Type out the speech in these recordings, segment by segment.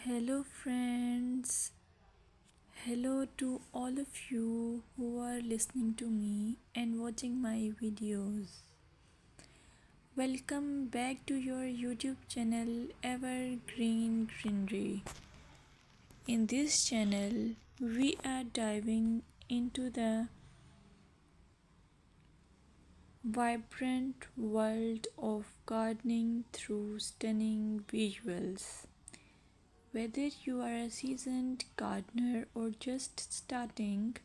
Hello, friends. Hello to all of you who are listening to me and watching my videos. Welcome back to your YouTube channel Evergreen Greenery. In this channel, we are diving into the vibrant world of gardening through stunning visuals. Whether you are a seasoned gardener or just starting,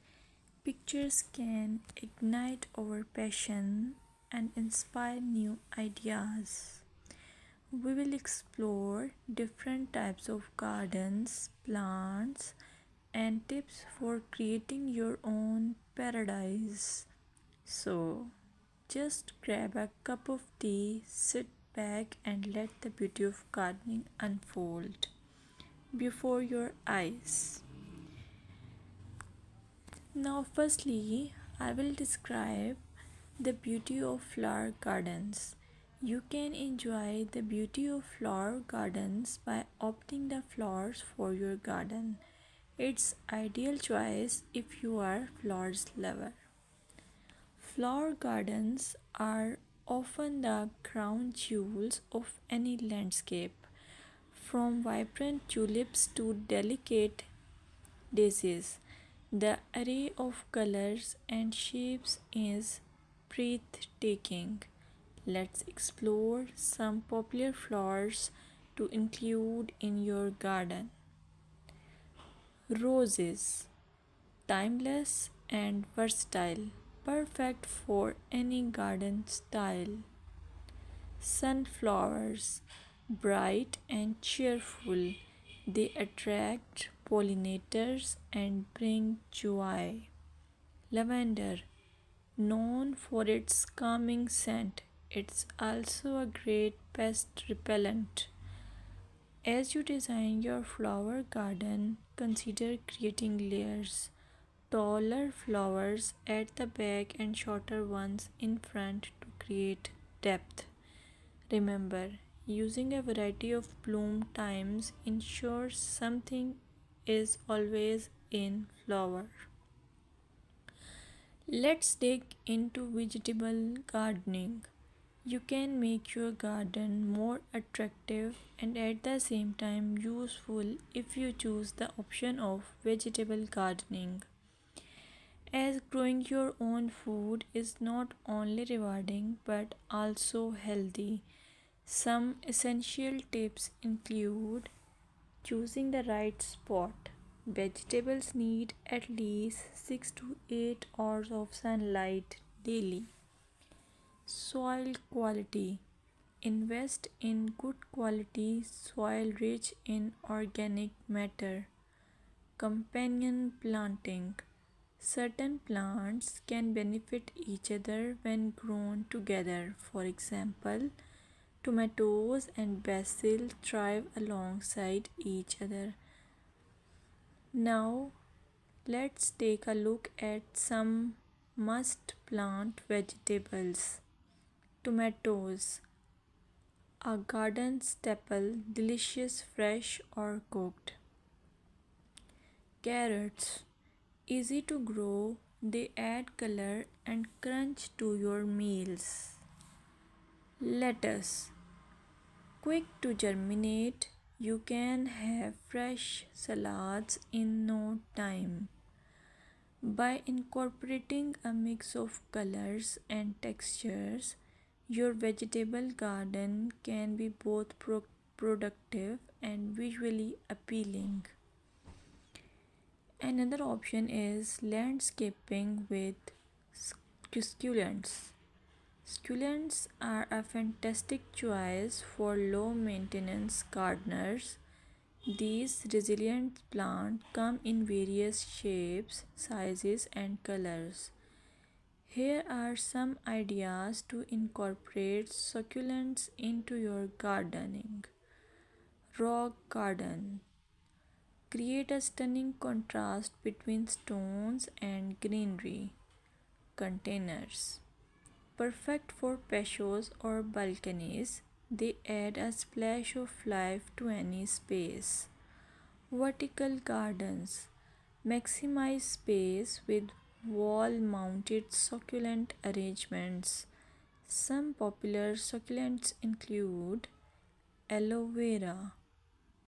pictures can ignite our passion and inspire new ideas. We will explore different types of gardens, plants, and tips for creating your own paradise. So, just grab a cup of tea, sit back, and let the beauty of gardening unfold before your eyes. Now, firstly, I will describe the beauty of flower gardens. You can enjoy the beauty of flower gardens by opting the flowers for your garden. It's ideal choice if you are flowers lover. Flower gardens are often the crown jewels of any landscape, from vibrant tulips to delicate daisies. The array of colors and shapes is breathtaking. Let's explore some popular flowers to include in your garden. Roses, timeless and versatile, perfect for any garden style. Sunflowers, bright and cheerful, they attract pollinators and bring joy. Lavender, known for its calming scent, it's also a great pest repellent. As you design your flower garden, consider creating layers. Taller flowers at the back and shorter ones in front to create depth. Remember, using a variety of bloom times ensures something is always in flower. Let's dig into vegetable gardening. You can make your garden more attractive and at the same time useful if you choose the option of vegetable gardening. As growing your own food is not only rewarding but also healthy. Some essential tips include choosing the right spot. Vegetables need at least 6 to 8 hours of sunlight daily. Soil quality. Invest in good quality soil rich in organic matter. Companion planting. Certain plants can benefit each other when grown together. For example, tomatoes and basil thrive alongside each other. Now, let's take a look at some must plant vegetables. Tomatoes, a garden staple, delicious fresh or cooked. Carrots, easy to grow, they add color and crunch to your meals. Lettuce, quick to germinate, you can have fresh salads in no time. By incorporating a mix of colors and textures, your vegetable garden can be both productive and visually appealing. Another option is landscaping with succulents. Succulents are a fantastic choice for low maintenance gardeners. These resilient plants come in various shapes, sizes, and colors. Here are some ideas to incorporate succulents into your gardening. Rock garden. Create a stunning contrast between stones and greenery. Containers. Perfect for patios or balconies, they add a splash of life to any space. Vertical gardens maximize space with wall mounted succulent arrangements. Some popular succulents include aloe vera,